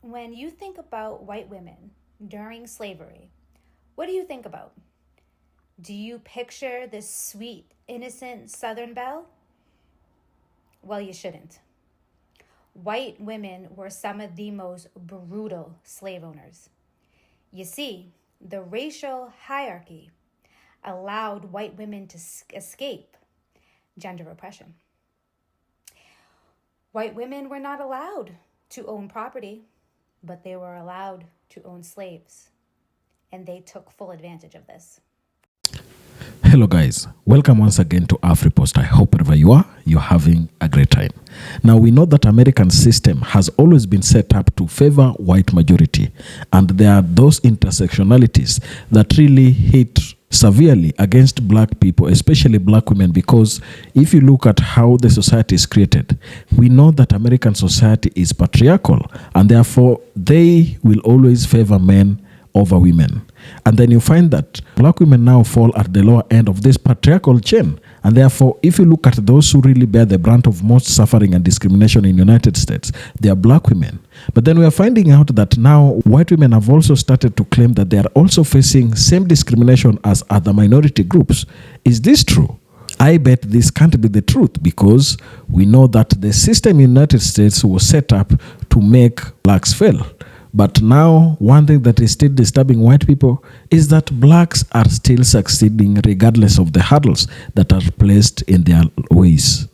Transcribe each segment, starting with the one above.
When you think about white women during slavery, what do you think about? Do you picture this sweet, innocent Southern belle? Well, you shouldn't. White women were some of the most brutal slave owners. You see, the racial hierarchy allowed white women to escape gender oppression. White women were not allowed to own property, but they were allowed to own slaves, and they took full advantage of this. Hello guys, welcome once again to AfriPost. I hope wherever you are, you're having a great time. Now we know that American system has always been set up to favor white majority, and there are those intersectionalities that really hit severely against black people, especially black women, because if you look at how the society is created, we know that American society is patriarchal, and therefore they will always favor men over women. And then you find that black women now fall at the lower end of this patriarchal chain. And therefore, if you look at those who really bear the brunt of most suffering and discrimination in the United States, they are black women. But then we are finding out that now white women have also started to claim that they are also facing same discrimination as other minority groups. Is this true? I bet this can't be the truth, because we know that the system in the United States was set up to make blacks fail. But now, one thing that is still disturbing white people is that blacks are still succeeding regardless of the hurdles that are placed in their ways.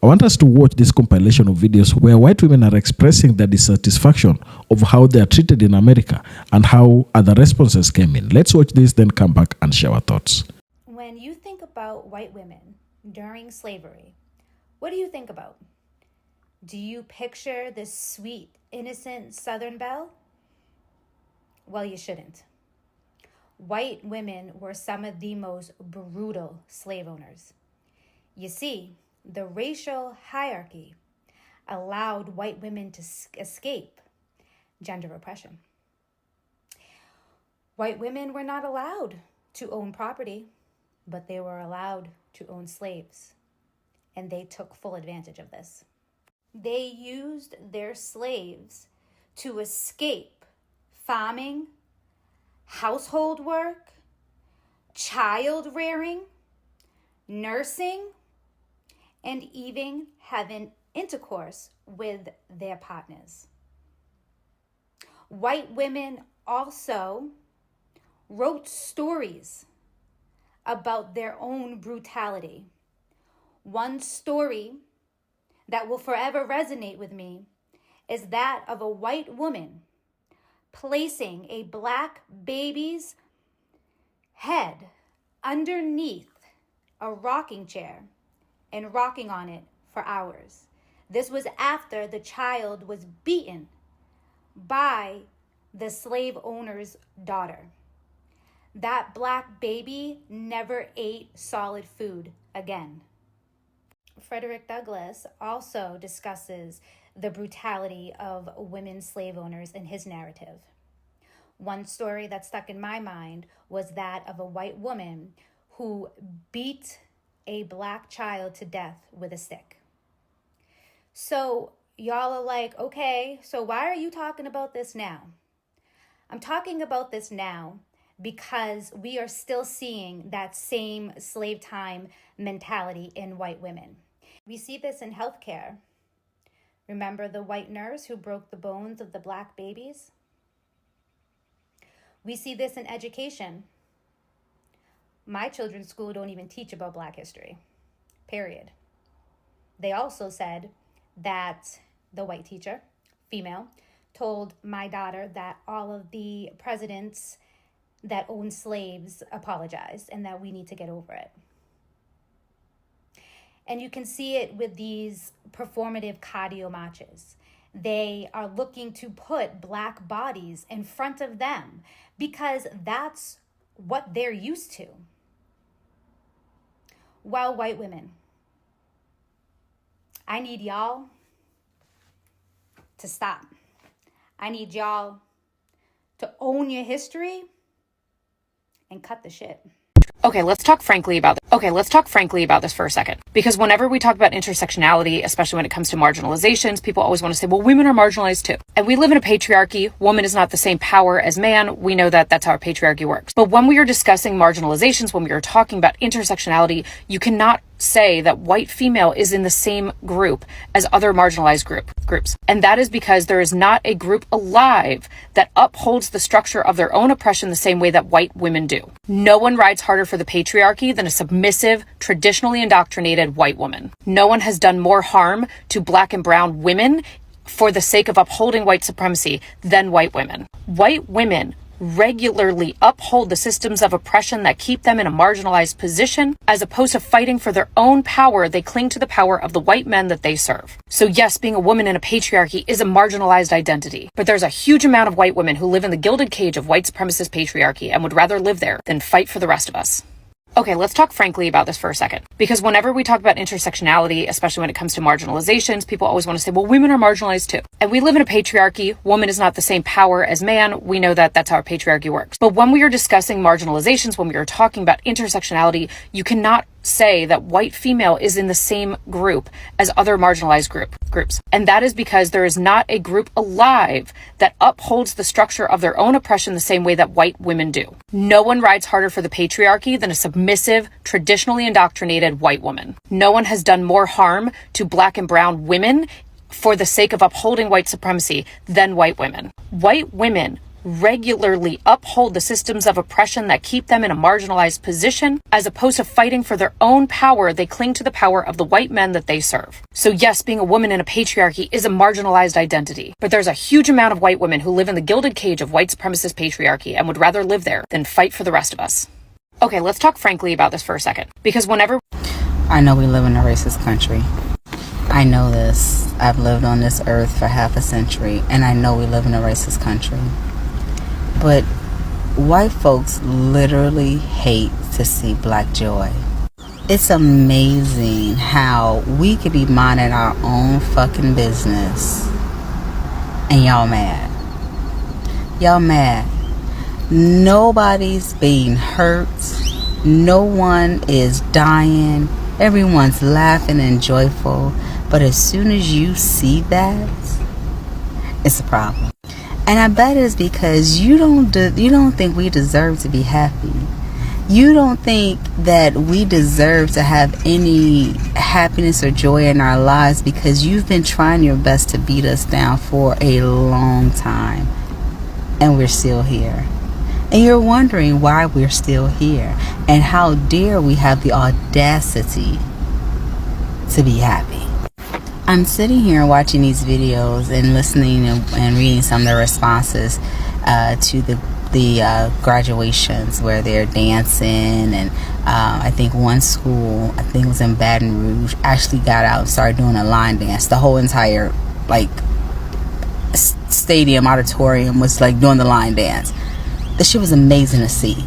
I want us to watch this compilation of videos where white women are expressing their dissatisfaction of how they are treated in America and how other responses came in. Let's watch this, then come back and share our thoughts. When you think about white women during slavery, what do you think about? Do you picture this sweet, innocent Southern belle? Well, you shouldn't. White women were some of the most brutal slave owners. You see, the racial hierarchy allowed white women to escape gender oppression. White women were not allowed to own property, but they were allowed to own slaves, and they took full advantage of this. They used their slaves to escape farming, household work, child rearing, nursing, and even having intercourse with their partners. White women also wrote stories about their own brutality. One story that will forever resonate with me is that of a white woman placing a black baby's head underneath a rocking chair and rocking on it for hours. This was after the child was beaten by the slave owner's daughter. That black baby never ate solid food again. Frederick Douglass also discusses the brutality of women slave owners in his narrative. One story that stuck in my mind was that of a white woman who beat a black child to death with a stick. So y'all are like, okay, so why are you talking about this now? I'm talking about this now because we are still seeing that same slave time mentality in white women. We see this in healthcare. Remember the white nurse who broke the bones of the black babies? We see this in education. My children's school don't even teach about black history, period. They also said that the white teacher, female, told my daughter that all of the presidents that owned slaves apologized and that we need to get over it. And you can see it with these performative cardio marches. They are looking to put black bodies in front of them because that's what they're used to. While white women, I need y'all to stop. I need y'all to own your history and cut the shit. Okay, let's talk frankly about this for a second. Because whenever we talk about intersectionality, especially when it comes to marginalizations, people always want to say, well, women are marginalized too. And we live in a patriarchy. Woman is not the same power as man. We know that that's how our patriarchy works. But when we are discussing marginalizations, when we are talking about intersectionality, you cannot say that white female is in the same group as other marginalized groups. And that is because there is not a group alive that upholds the structure of their own oppression the same way that white women do. No one rides harder for the patriarchy than a submissive, traditionally indoctrinated white woman. No one has done more harm to black and brown women for the sake of upholding white supremacy than white women. White women regularly uphold the systems of oppression that keep them in a marginalized position. As opposed to fighting for their own power, they cling to the power of the white men that they serve. So yes, being a woman in a patriarchy is a marginalized identity, but there's a huge amount of white women who live in the gilded cage of white supremacist patriarchy and would rather live there than fight for the rest of us. Okay, let's talk frankly about this for a second. Because whenever we talk about intersectionality, especially when it comes to marginalizations, people always want to say, well, women are marginalized too. And we live in a patriarchy. Woman is not the same power as man. We know that that's how our patriarchy works. But when we are discussing marginalizations, when we are talking about intersectionality, you cannot say that white female is in the same group as other marginalized groups. And that is because there is not a group alive that upholds the structure of their own oppression the same way that white women do. No one rides harder for the patriarchy than a submissive, traditionally indoctrinated white woman. No one has done more harm to black and brown women for the sake of upholding white supremacy than white women. White women regularly uphold the systems of oppression that keep them in a marginalized position. As opposed to fighting for their own power, they cling to the power of the white men that they serve. So yes, being a woman in a patriarchy is a marginalized identity, but there's a huge amount of white women who live in the gilded cage of white supremacist patriarchy and would rather live there than fight for the rest of us. Okay, let's talk frankly about this for a second. Because whenever... I know we live in a racist country. I know this. I've lived on this earth for half a century, and I know we live in a racist country. But white folks literally hate to see black joy. It's amazing how we could be minding our own fucking business and y'all mad. Y'all mad. Nobody's being hurt. No one is dying. Everyone's laughing and joyful. But as soon as you see that, it's a problem. And I bet it's because you don't think we deserve to be happy. You don't think that we deserve to have any happiness or joy in our lives because you've been trying your best to beat us down for a long time. And we're still here. And you're wondering why we're still here. And how dare we have the audacity to be happy. I'm sitting here watching these videos and listening and reading some of the responses to the graduations where they're dancing, and I think one school, I think it was in Baton Rouge, actually got out and started doing a line dance. The whole entire stadium, auditorium was doing the line dance. The shit was amazing to see.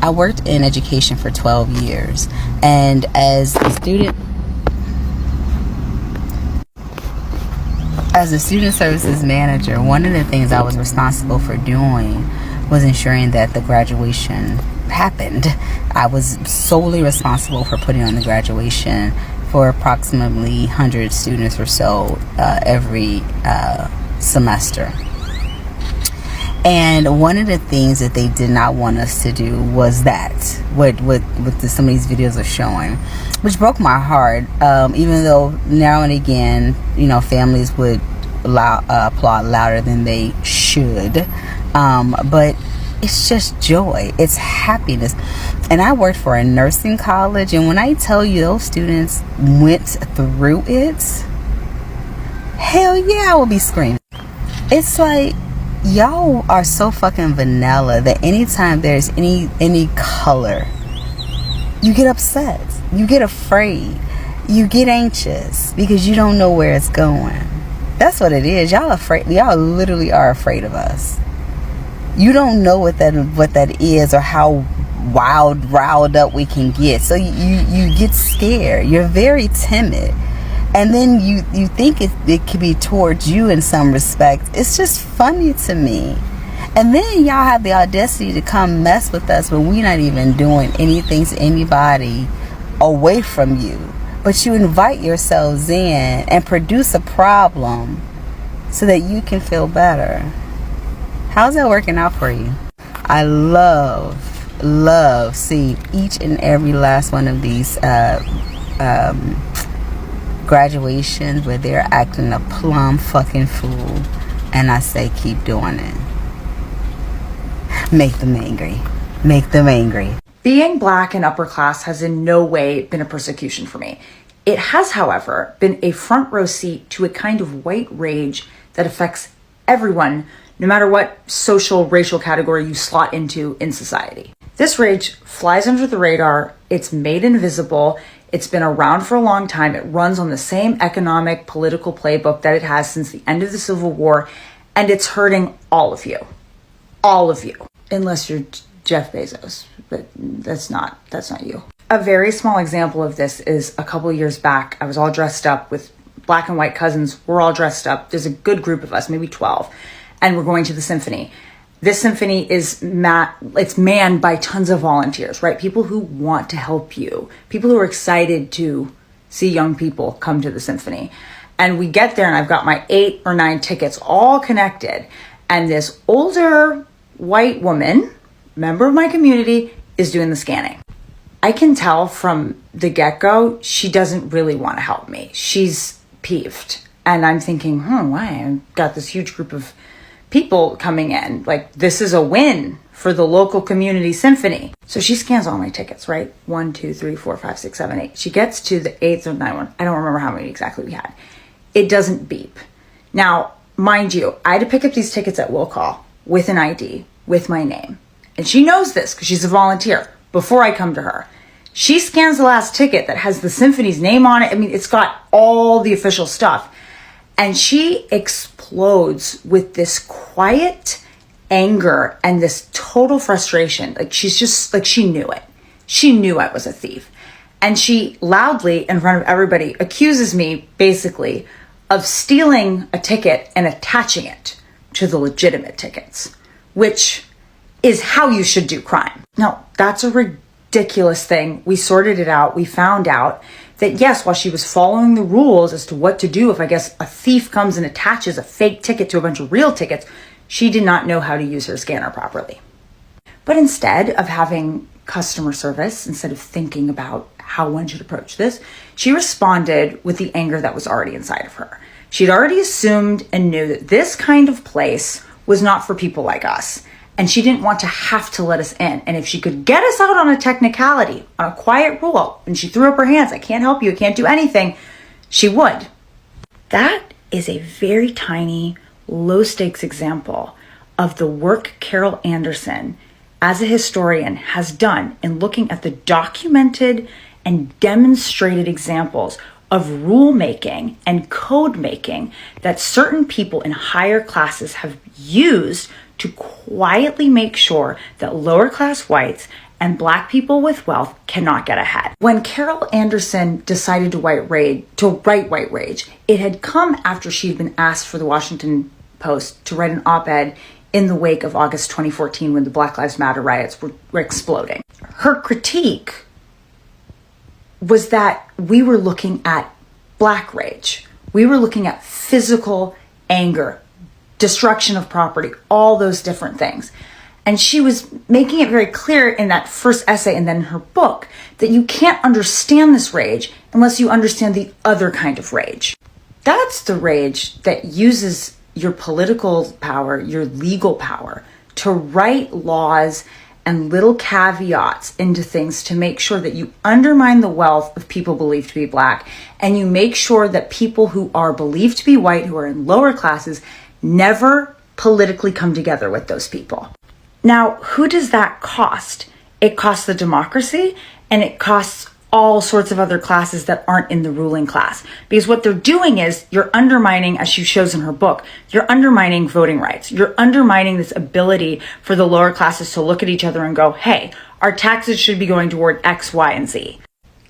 I worked in education for 12 years, and as a student services manager, one of the things I was responsible for doing was ensuring that the graduation happened. I was solely responsible for putting on the graduation for approximately 100 students or so every semester. And one of the things that they did not want us to do was that, what some of these videos are showing, which broke my heart, even though now and again, families would applaud louder than they should. But it's just joy. It's happiness. And I worked for a nursing college, and when I tell you those students went through it, hell yeah, I will be screaming. It's like, y'all are so fucking vanilla that anytime there's any color, you get upset, you get afraid, you get anxious because you don't know where it's going. That's what it is. Y'all literally are afraid of us. You don't know what that is or how riled up we can get. So you get scared. You're very timid. And then you think it could be towards you in some respect. It's just funny to me. And then y'all have the audacity to come mess with us when we're not even doing anything to anybody away from you. But you invite yourselves in and produce a problem so that you can feel better. How's that working out for you? I love seeing each and every last one of these graduations where they're acting a plum fucking fool. And I say keep doing it. Make them angry. Make them angry. Being Black and upper class has in no way been a persecution for me. It has, however, been a front row seat to a kind of white rage that affects everyone, no matter what social, racial category you slot into in society. This rage flies under the radar. It's made invisible. It's been around for a long time. It runs on the same economic, political playbook that it has since the end of the Civil War, and it's hurting all of you. All of you. Unless you're Jeff Bezos, but that's not you. A very small example of this is a couple of years back, I was all dressed up with Black and white cousins. We're all dressed up. There's a good group of us, maybe 12, and we're going to the symphony. This symphony is it's manned by tons of volunteers, right? People who want to help you, people who are excited to see young people come to the symphony. And we get there and I've got my 8 or 9 tickets all connected. And this older white woman, member of my community, is doing the scanning. I can tell from the get-go, she doesn't really want to help me. She's peeved. And I'm thinking, why? I've got this huge group of people coming in. Like, this is a win for the local community symphony. So she scans all my tickets, right? 1, 2, 3, 4, 5, 6, 7, 8. She gets to the 8th or 9th one. I don't remember how many exactly we had. It doesn't beep. Now, mind you, I had to pick up these tickets at will call with an ID, with my name. And she knows this because she's a volunteer before I come to her. She scans the last ticket that has the symphony's name on it. I mean, it's got all the official stuff. And she explodes with this quiet anger and this total frustration. Like, she's just like, she knew it. She knew I was a thief. And she loudly, in front of everybody, accuses me basically of stealing a ticket and attaching it to the legitimate tickets, which is how you should do crime. Now, that's a ridiculous thing. We sorted it out. We found out that yes, while she was following the rules as to what to do if, I guess, a thief comes and attaches a fake ticket to a bunch of real tickets, she did not know how to use her scanner properly. But instead of having customer service, instead of thinking about how one should approach this, she responded with the anger that was already inside of her. She'd already assumed and knew that this kind of place was not for people like us. And she didn't want to have to let us in. And if she could get us out on a technicality, on a quiet rule, and she threw up her hands, I can't help you, I can't do anything, she would. That is a very tiny, low-stakes example of the work Carol Anderson, as a historian, has done in looking at the documented and demonstrated examples of rulemaking and code making that certain people in higher classes have used to quietly make sure that lower class whites and Black people with wealth cannot get ahead. When Carol Anderson decided to write White Rage, it had come after she'd been asked for the Washington Post to write an op-ed in the wake of August 2014 when the Black Lives Matter riots were exploding. Her critique was that we were looking at Black rage. We were looking at physical anger, destruction of property, all those different things. And she was making it very clear in that first essay and then in her book that you can't understand this rage unless you understand the other kind of rage. That's the rage that uses your political power, your legal power, to write laws and little caveats into things to make sure that you undermine the wealth of people believed to be Black, and you make sure that people who are believed to be white, who are in lower classes, never politically come together with those people. Now, who does that cost? It costs the democracy, and it costs all sorts of other classes that aren't in the ruling class. Because what they're doing is you're undermining, as she shows in her book, you're undermining voting rights. You're undermining this ability for the lower classes to look at each other and go, hey, our taxes should be going toward X, Y, and Z.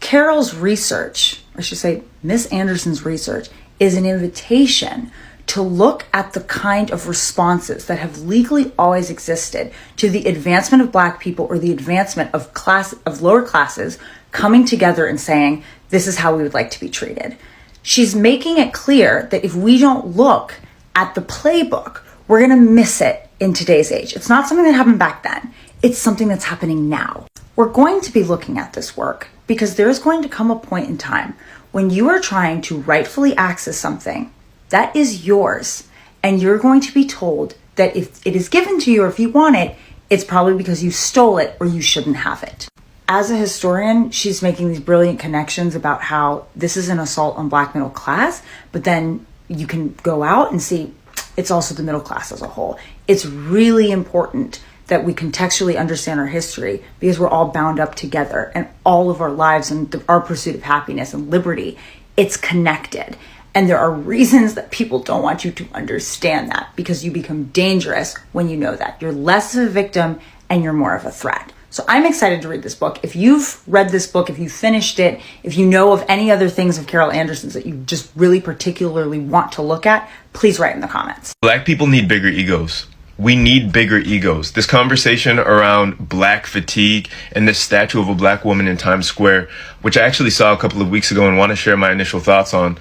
Carol's research, I should say Miss Anderson's research, is an invitation to look at the kind of responses that have legally always existed to the advancement of Black people or the advancement of lower classes coming together and saying, this is how we would like to be treated. She's making it clear that if we don't look at the playbook, we're going to miss it in today's age. It's not something that happened back then. It's something that's happening now. We're going to be looking at this work because there's going to come a point in time when you are trying to rightfully access something that is yours, and you're going to be told that if it is given to you or if you want it, it's probably because you stole it or you shouldn't have it. As a historian, she's making these brilliant connections about how this is an assault on Black middle class, but then you can go out and see it's also the middle class as a whole. It's really important that we contextually understand our history because we're all bound up together, and all of our lives and our pursuit of happiness and liberty, it's connected. And there are reasons that people don't want you to understand that because you become dangerous when you know that. You're less of a victim and you're more of a threat. So I'm excited to read this book. If you've read this book, if you finished it, if you know of any other things of Carol Anderson's that you just really particularly want to look at, please write in the comments. Black people need bigger egos. We need bigger egos. This conversation around Black fatigue and this statue of a Black woman in Times Square, which I actually saw a couple of weeks ago and want to share my initial thoughts on,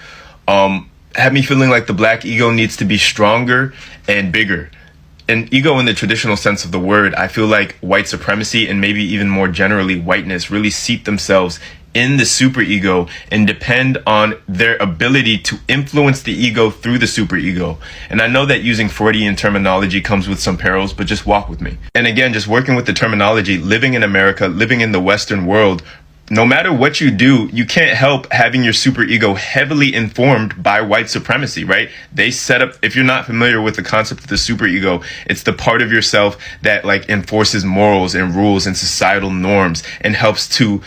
had me feeling like the Black ego needs to be stronger and bigger. And ego in the traditional sense of the word, I feel like white supremacy and maybe even more generally whiteness really seat themselves in the superego and depend on their ability to influence the ego through the superego. And I know that using Freudian terminology comes with some perils, but just walk with me. And again, just working with the terminology, living in America, living in the Western world, no matter what you do, you can't help having your superego heavily informed by white supremacy, right? They set up, if you're not familiar with the concept of the superego, it's the part of yourself that like enforces morals and rules and societal norms and helps to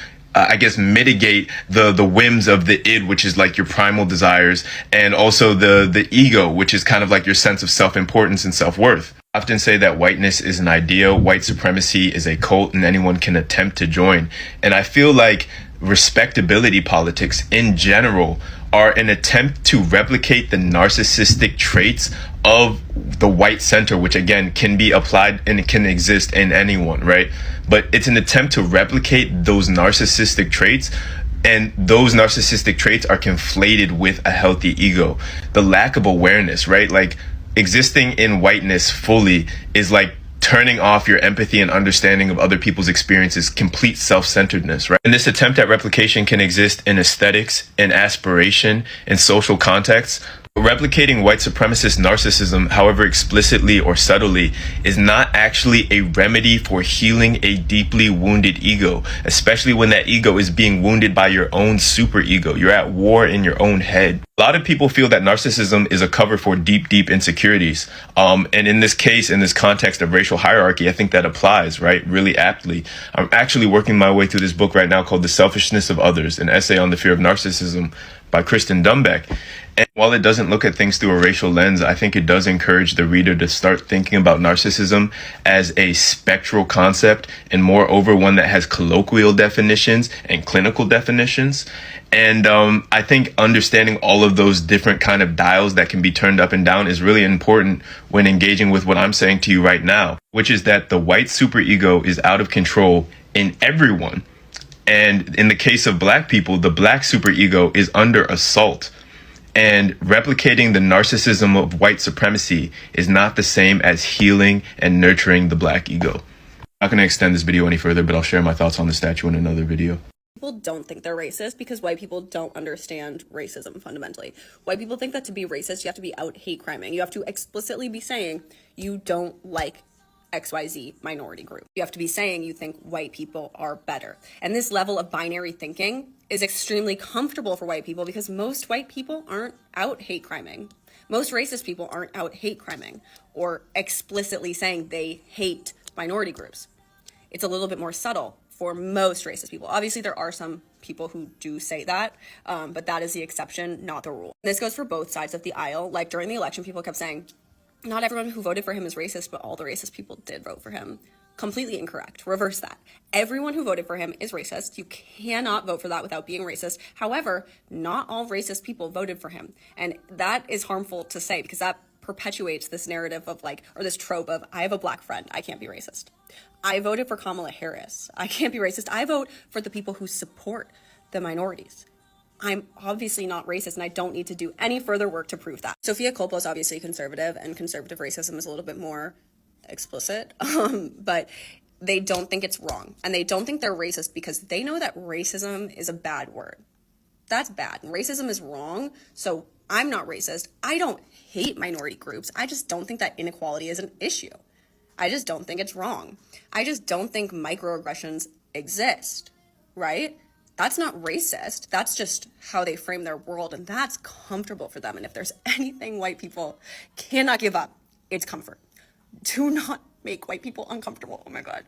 mitigate the whims of the id, which is like your primal desires, and also the ego, which is kind of like your sense of self-importance and self-worth. I often say that whiteness is an idea, white supremacy is a cult, and anyone can attempt to join. And I feel like respectability politics in general are an attempt to replicate the narcissistic traits of the white center, which again can be applied and it can exist in anyone, right? But it's an attempt to replicate those narcissistic traits, and those narcissistic traits are conflated with a healthy ego. The lack of awareness, right? Like existing in whiteness fully is like turning off your empathy and understanding of other people's experiences, complete self-centeredness, right? And this attempt at replication can exist in aesthetics, in aspiration, in social contexts. Replicating white supremacist narcissism, however explicitly or subtly, is not actually a remedy for healing a deeply wounded ego, especially when that ego is being wounded by your own superego. You're at war in your own head. A lot of people feel that narcissism is a cover for deep, deep insecurities. And in this case, in this context of racial hierarchy, I think that applies, right? Really aptly. I'm actually working my way through this book right now called The Selfishness of Others, an essay on the fear of narcissism by Kristen Dumbeck. And while it doesn't look at things through a racial lens, I think it does encourage the reader to start thinking about narcissism as a spectral concept, and moreover, one that has colloquial definitions and clinical definitions. And I think understanding all of those different kind of dials that can be turned up and down is really important when engaging with what I'm saying to you right now, which is that the white superego is out of control in everyone. And in the case of Black people, the Black superego is under assault. And replicating the narcissism of white supremacy is not the same as healing and nurturing the Black ego. I'm not going to extend this video any further, but I'll share my thoughts on the statue in another video. People don't think they're racist because white people don't understand racism fundamentally. White people think that to be racist, you have to be out hate criming. You have to explicitly be saying you don't like XYZ minority group. You have to be saying you think white people are better. And this level of binary thinking is extremely comfortable for white people because most white people aren't out hate criming. Most racist people aren't out hate criming or explicitly saying they hate minority groups. It's a little bit more subtle for most racist people. Obviously, there are some people who do say that, but that is the exception, not the rule. This goes for both sides of the aisle. Like during the election, people kept saying, not everyone who voted for him is racist, but all the racist people did vote for him. Completely incorrect. Reverse that. Everyone who voted for him is racist. You cannot vote for that without being racist. However, not all racist people voted for him. And that is harmful to say because that perpetuates this narrative of like, or this trope of, I have a black friend, I can't be racist. I voted for Kamala Harris, I can't be racist. I vote for the people who support the minorities. I'm obviously not racist and I don't need to do any further work to prove that. Sophia Coppola is obviously conservative and conservative racism is a little bit more explicit, but they don't think it's wrong and they don't think they're racist because they know that racism is a bad word. That's bad. Racism is wrong. So I'm not racist. I don't hate minority groups. I just don't think that inequality is an issue. I just don't think it's wrong. I just don't think microaggressions exist, right? That's not racist. That's just how they frame their world and that's comfortable for them. And if there's anything white people cannot give up, it's comfort. Do not make white people uncomfortable. Oh my God.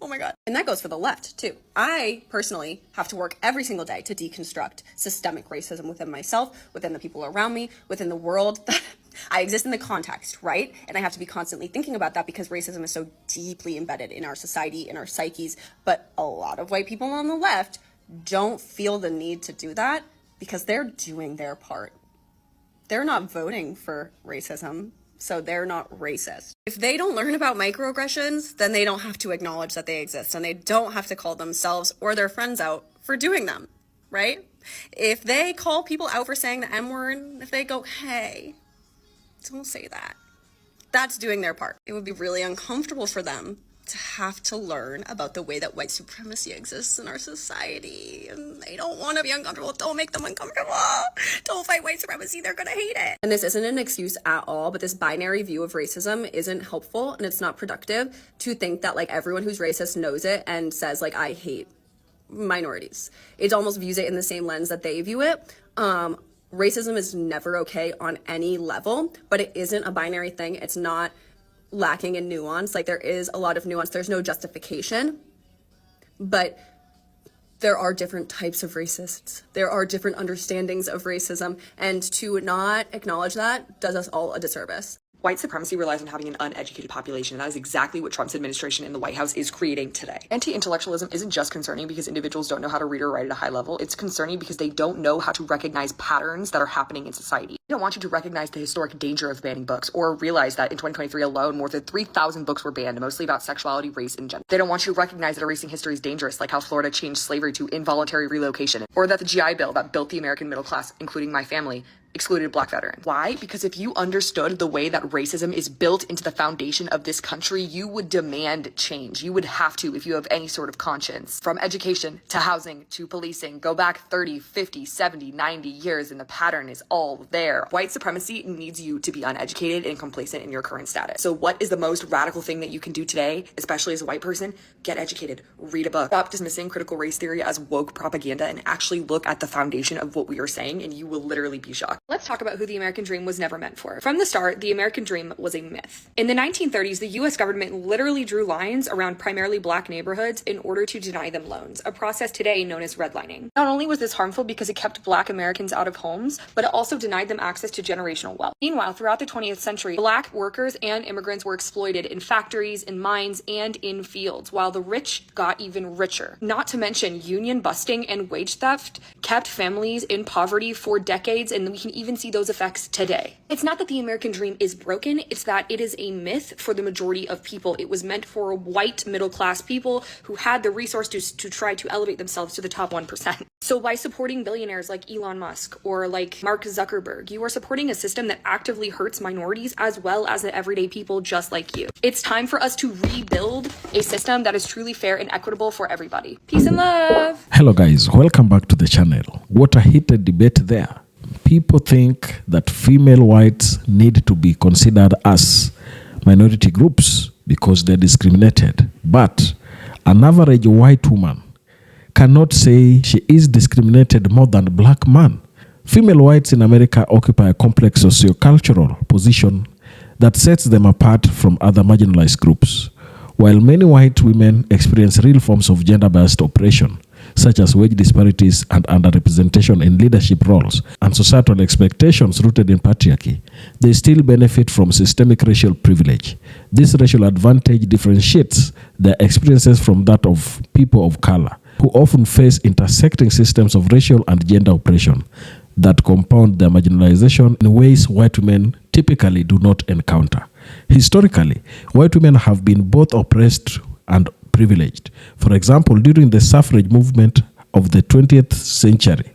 Oh my God. And that goes for the left too. I personally have to work every single day to deconstruct systemic racism within myself, within the people around me, within the world that I exist in the context, right? And I have to be constantly thinking about that because racism is so deeply embedded in our society, in our psyches. But a lot of white people on the left don't feel the need to do that because they're doing their part. They're not voting for racism. So they're not racist. If they don't learn about microaggressions, then they don't have to acknowledge that they exist and they don't have to call themselves or their friends out for doing them, right? If they call people out for saying the M-word, if they go, hey, don't say that, that's doing their part. It would be really uncomfortable for them to have to learn about the way that white supremacy exists in our society. And they don't want to be uncomfortable. Don't make them uncomfortable. Don't fight white supremacy. They're going to hate it. And this isn't an excuse at all, but this binary view of racism isn't helpful and it's not productive to think that like everyone who's racist knows it and says like, I hate minorities. It almost views it in the same lens that they view it. Racism is never okay on any level, but it isn't a binary thing. It's not lacking in nuance. Like there is a lot of nuance. There's no justification, but there are different types of racists. There are different understandings of racism, and to not acknowledge that does us all a disservice. White supremacy relies on having an uneducated population, and that is exactly what Trump's administration in the White House is creating today. Anti-intellectualism isn't just concerning because individuals don't know how to read or write at a high level. It's concerning because they don't know how to recognize patterns that are happening in society. They don't want you to recognize the historic danger of banning books or realize that in 2023 alone, more than 3,000 books were banned, mostly about sexuality, race, and gender. They don't want you to recognize that erasing history is dangerous, like how Florida changed slavery to involuntary relocation, or that the GI Bill that built the American middle class, including my family, excluded black veterans. Why? Because if you understood the way that racism is built into the foundation of this country, you would demand change. You would have to if you have any sort of conscience. From education to housing to policing, go back 30, 50, 70, 90 years and the pattern is all there. White supremacy needs you to be uneducated and complacent in your current status. So what is the most radical thing that you can do today, especially as a white person? Get educated, read a book, stop dismissing critical race theory as woke propaganda and actually look at the foundation of what we are saying and you will literally be shocked. Let's talk about who the American dream was never meant for. From the start, the American dream was a myth. In the 1930s, the US government literally drew lines around primarily black neighborhoods in order to deny them loans, a process today known as redlining. Not only was this harmful because it kept black Americans out of homes, but it also denied them access to generational wealth. Meanwhile, throughout the 20th century, black workers and immigrants were exploited in factories, in mines, and in fields, while the rich got even richer. Not to mention union busting and wage theft kept families in poverty for decades, and we can even see those effects today. It's not that the American dream is broken, it's that it is a myth for the majority of people. It was meant for white middle-class people who had the resources to try to elevate themselves to the top 1%. So by supporting billionaires like Elon Musk or like Mark Zuckerberg, you are supporting a system that actively hurts minorities as well as the everyday people just like you. It's time for us to rebuild a system that is truly fair and equitable for everybody. Peace and love. Hello guys, welcome back to the channel. What a heated debate there. People think that female whites need to be considered as minority groups because they're discriminated. But an average white woman cannot say she is discriminated more than a black man. Female whites in America occupy a complex sociocultural position that sets them apart from other marginalized groups. While many white women experience real forms of gender-based oppression, such as wage disparities and underrepresentation in leadership roles, and societal expectations rooted in patriarchy, they still benefit from systemic racial privilege. This racial advantage differentiates their experiences from that of people of color, who often face intersecting systems of racial and gender oppression that compound their marginalization in ways white women typically do not encounter. Historically, white women have been both oppressed and privileged. For example, during the suffrage movement of the 20th century,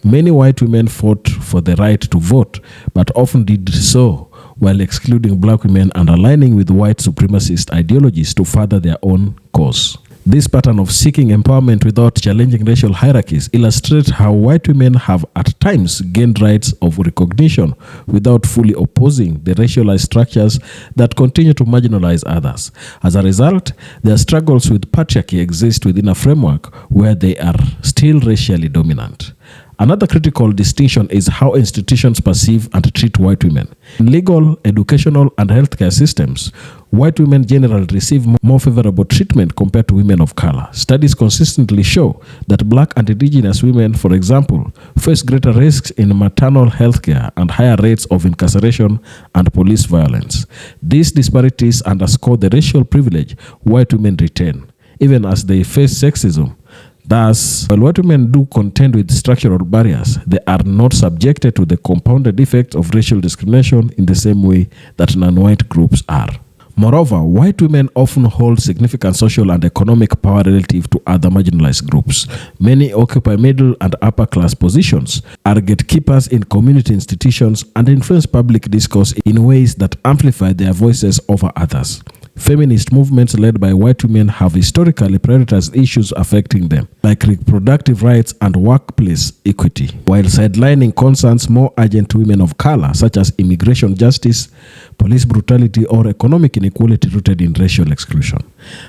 many white women fought for the right to vote, but often did so while excluding black women and aligning with white supremacist ideologies to further their own cause. This pattern of seeking empowerment without challenging racial hierarchies illustrates how white women have at times gained rights of recognition without fully opposing the racialized structures that continue to marginalize others. As a result, their struggles with patriarchy exist within a framework where they are still racially dominant. Another critical distinction is how institutions perceive and treat white women. In legal, educational, and healthcare systems, white women generally receive more favorable treatment compared to women of color. Studies consistently show that black and indigenous women, for example, face greater risks in maternal healthcare and higher rates of incarceration and police violence. These disparities underscore the racial privilege white women retain, even as they face sexism. Thus, while white women do contend with structural barriers, they are not subjected to the compounded effects of racial discrimination in the same way that non-white groups are. Moreover, white women often hold significant social and economic power relative to other marginalized groups. Many occupy middle and upper class positions, are gatekeepers in community institutions, and influence public discourse in ways that amplify their voices over others. Feminist movements led by white women have historically prioritized issues affecting them, like reproductive rights and workplace equity, while sidelining concerns more urgent to women of color, such as immigration justice, police brutality, or economic inequality rooted in racial exclusion.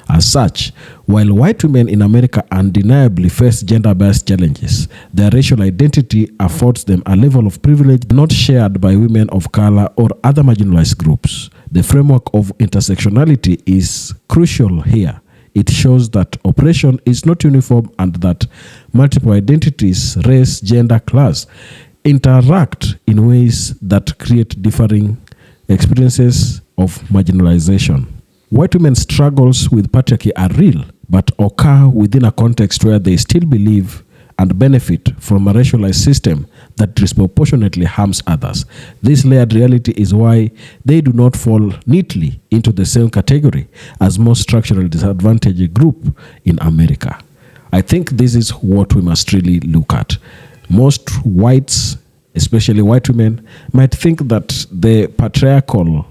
As such, while white women in America undeniably face gender-based challenges, their racial identity affords them a level of privilege not shared by women of color or other marginalized groups. The framework of intersectionality is crucial here. It shows that oppression is not uniform and that multiple identities, race, gender, class, interact in ways that create differing experiences of marginalization. White women's struggles with patriarchy are real, but occur within a context where they still believe and benefit from a racialized system that disproportionately harms others. This layered reality is why they do not fall neatly into the same category as most structurally disadvantaged group in America. I think this is what we must really look at. Most whites, especially white women, might think that the patriarchal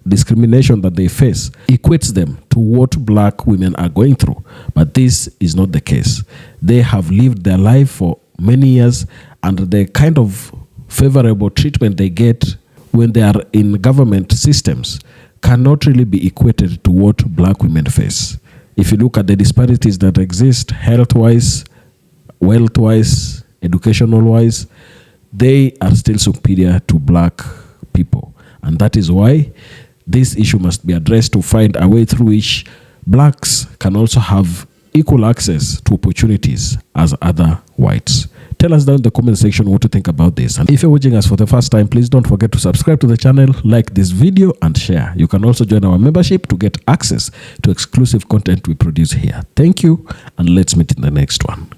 discrimination that they face equates them to what black women are going through. But this is not the case. They have lived their life for many years, and the kind of favorable treatment they get when they are in government systems cannot really be equated to what black women face. If you look at the disparities that exist health-wise, wealth-wise, educational-wise, they are still superior to black people. And that is why this issue must be addressed to find a way through which blacks can also have equal access to opportunities as other whites. Tell us down in the comment section what you think about this. And if you're watching us for the first time, please don't forget to subscribe to the channel, like this video, and share. You can also join our membership to get access to exclusive content we produce here. Thank you, and let's meet in the next one.